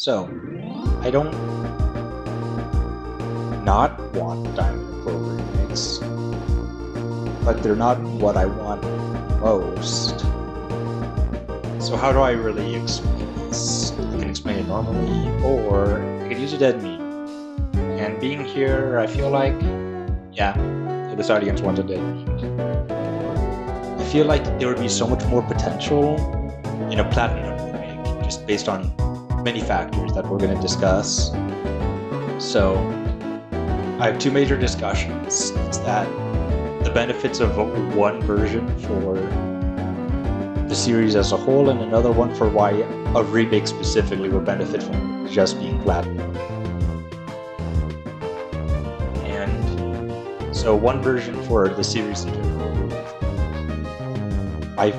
So, I don't not want Diamond Pearl remakes, but they're not what I want most. So how do I really explain this? I can explain it normally, or I could use a dead meme. And being here, I feel like, yeah, this audience wants a dead meme. I feel like there would be so much more potential in a Platinum remake, just based on many factors that we're going to discuss. So, I have two major discussions. It's that the benefits of one version for the series as a whole, and another one for why a remake specifically would benefit from just being Platinum. And so one version for the series in general. My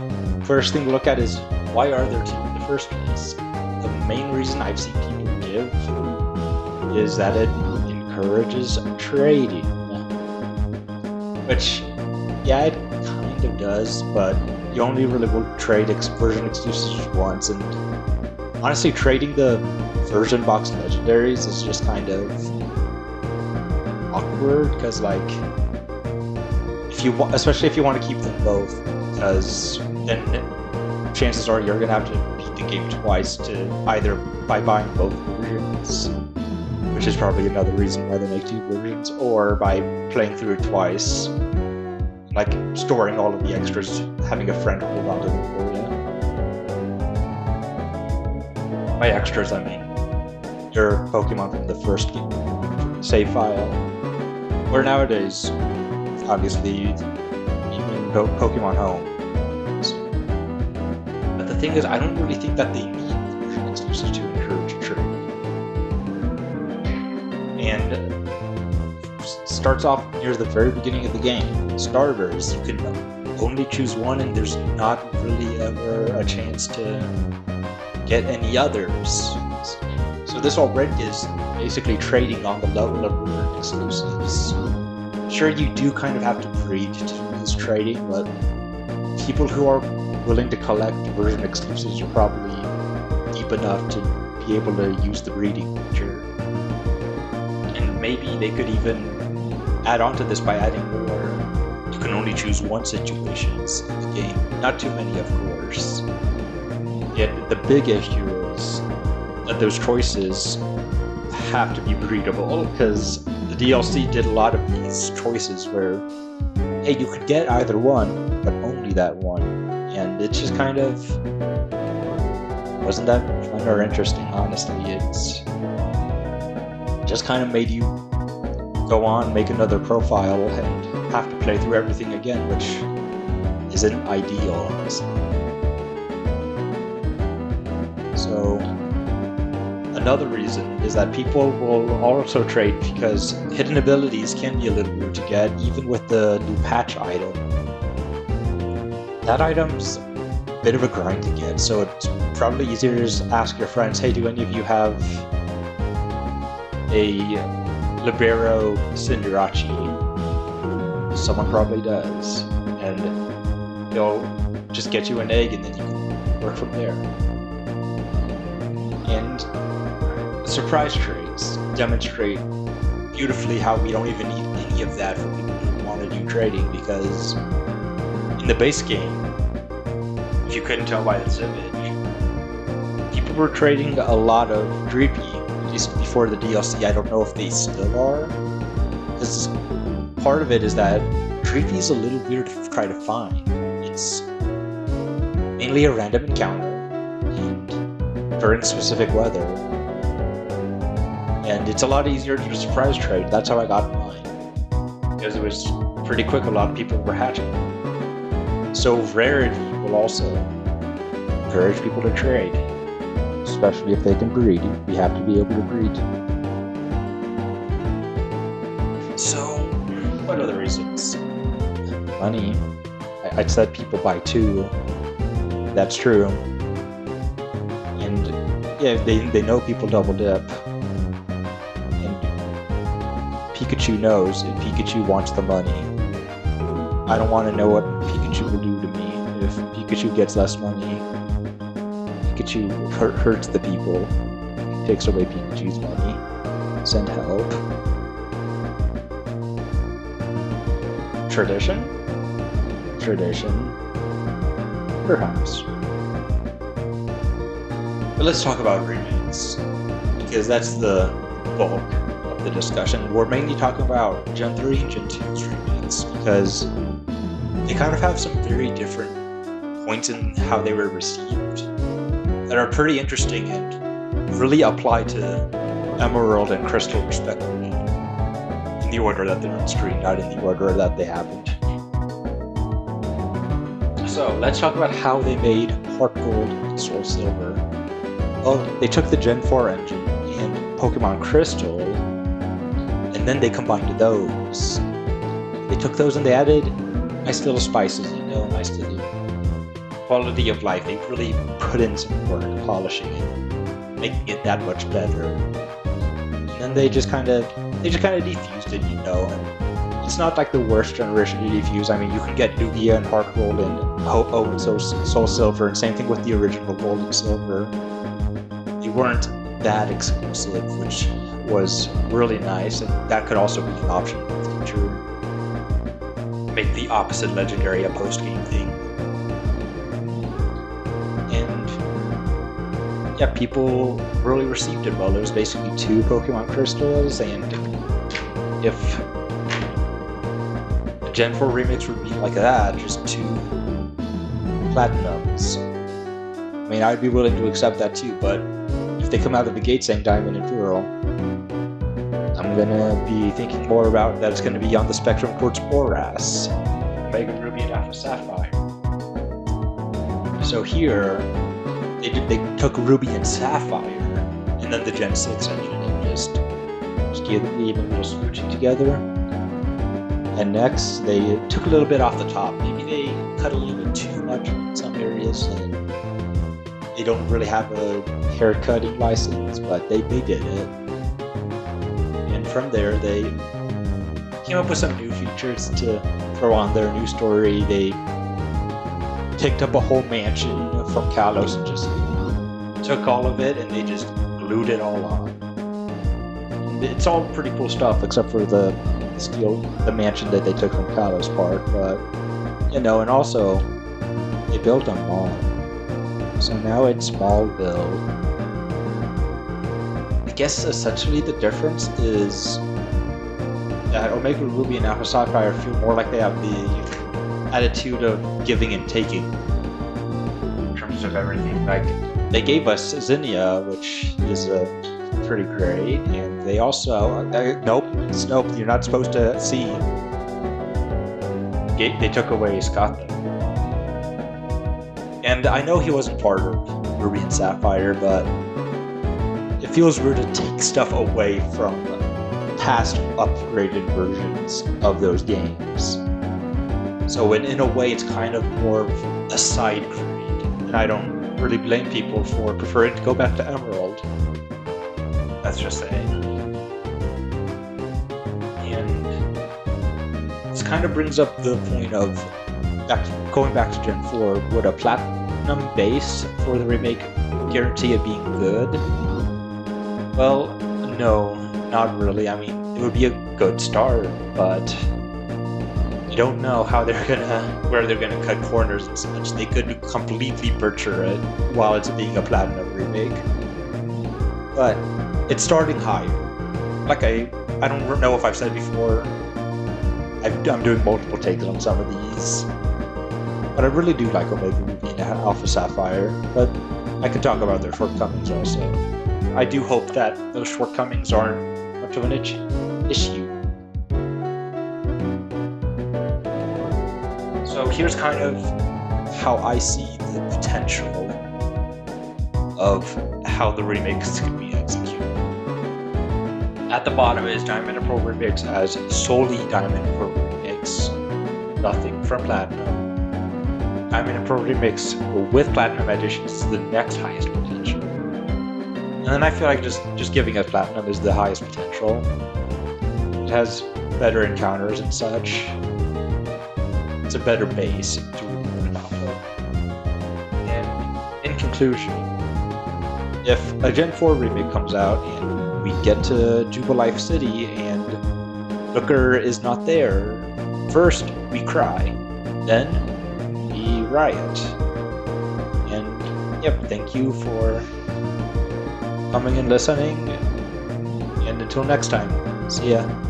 first thing to look at is, why are there two in the first place? The main reason I've seen people give is that it encourages trading. Which, yeah, it kind of does, but you only really will trade version exclusives once, and honestly, trading the version box legendaries is just kind of awkward, because like, especially if you want to keep them both, because then chances are you're gonna have to beat the game twice to either by buying both versions, which is probably another reason why they make two versions, or by playing through it twice, like storing all of the extras, having a friend hold on to them for you. By extras, I mean your Pokemon from the first game, save file, where nowadays, obviously, you mean Pokemon Home. But the thing is, I don't really think that they need version exclusives to encourage trade. And starts off near the very beginning of the game. Starters, you can only choose one, and there's not really ever a chance to get any others. So this already is basically trading on the level of version exclusives. Sure, you do kind of have to breed to do this trading, but people who are willing to collect version exclusives are probably deep enough to be able to use the breeding feature. And maybe they could even add on to this by adding more you can only choose one situations in the game. Not too many, of course. Yet the big issue is that those choices have to be breedable, because the DLC did a lot of these choices where, hey, you could get either one, but only that one. And it just kind of wasn't that fun or interesting, honestly. It's just kind of made you go on, make another profile, and have to play through everything again, which isn't ideal, honestly. So, another reason is that people will also trade because hidden abilities can be a little weird to get, even with the new patch item. That item's a bit of a grind to get, so it's probably easier to just ask your friends, hey, do any of you have a Libero Cinderace? Someone probably does, and they'll just get you an egg, and then you can work from there. And surprise trades demonstrate beautifully how we don't even need any of that for people who want to do trading, because in the base game, if you couldn't tell by this image, people were trading a lot of Dreepy, at least before the DLC. I don't know if they still are, because part of it is that Dreepy is a little weird to try to find. It's mainly a random encounter, and during specific weather, and it's a lot easier to surprise trade. That's how I got mine, because it was pretty quick. A lot of people were hatching. So rarity will also encourage people to trade, especially if they can breed. We have to be able to breed. So, what other reasons? Money. I said people buy two. That's true. And yeah, they know people double dip. Pikachu knows if Pikachu wants the money. I don't want to know what Pikachu will do to me. If Pikachu gets less money, Pikachu hurts the people. takes away Pikachu's money. Send help. Tradition? Tradition. Perhaps. But let's talk about remakes, because that's the bulk of the discussion. We're mainly talking about Gen 3 and Gen 2's remakes, because they kind of have some very different points in how they were received that are pretty interesting and really apply to Emerald and Crystal respectively, in the order that they're on screen, not in the order that they happened. So let's talk about how they made Heart Gold and Soul Silver. Well, they took the Gen 4 engine and Pokemon Crystal, and then they combined those. They took those and they added nice little spices, you know, nice little quality of life. They really put in some work polishing it, making it that much better. And then they just kind of defused it, you know. And it's not like the worst generation to defuse. I mean, you can get Lugia and Heart Gold and Soul Silver, and same thing with the original Gold and Silver. They weren't that exclusive, which was really nice, and that could also be an option in the future. Make the opposite legendary a post-game thing. And yeah, people really received it well. There was basically 2 Pokemon Crystals, and if the Gen 4 remakes would be like that, just 2 Platinums. I mean, I'd be willing to accept that too, but if they come out of the gate saying Diamond and Pearl, I'm gonna be thinking more about that it's gonna be on the spectrum towards Boras, Omega Ruby and Alpha Sapphire. So here, they took Ruby and Sapphire, and then the Gen 6 engine, and just gave them just switching together. And next, they took a little bit off the top. Maybe they cut a little bit too much in some areas, and they don't really have a haircutting license, but they did it. And from there, they came up with some new features to throw on their new story. They picked up a whole mansion from Kalos and just took all of it, and they just glued it all on. And it's all pretty cool stuff, except for the mansion that they took from Kalos Park. But you know, and also they built a mall, so now it's Smallville. I guess essentially the difference is that Omega Ruby and Alpha Sapphire feel more like they have the attitude of giving and taking in terms of everything. Like, they gave us Zinnia, which is pretty great, and they also nope, you're not supposed to see. They took away Scott though. And I know he wasn't part of Ruby and Sapphire, but it feels weird to take stuff away from past upgraded versions of those games. So in a way, it's kind of more of a side creed, and I don't really blame people for preferring to go back to Emerald. Let's just say. And this kind of brings up the point of going back to Gen 4, would a Platinum base for the remake guarantee it being good? Well, no, not really. I mean, it would be a good start, but you don't know where they're gonna cut corners and such. They could completely butcher it while it's being a Platinum remake. But it's starting higher. Like I don't know if I've said before, I'm doing multiple takes on some of these. But I really do like Omega Ruby and Alpha Sapphire, but I could talk about their shortcomings also. I do hope that those shortcomings aren't much of an issue. So here's kind of how I see the potential of how the remakes could be executed. At the bottom is Diamond and Pearl Remakes as solely Diamond and Pearl Remakes, nothing from Platinum. Diamond and Pearl Remakes with Platinum additions is the next highest potential. And then I feel like just giving us Platinum is the highest potential. It has better encounters and such. It's a better base to learn off of. And in conclusion, if a Gen 4 remake comes out and we get to Jubilife City and Booker is not there, first we cry, then we riot. And yep, thank you for coming and listening, and until next time, see ya.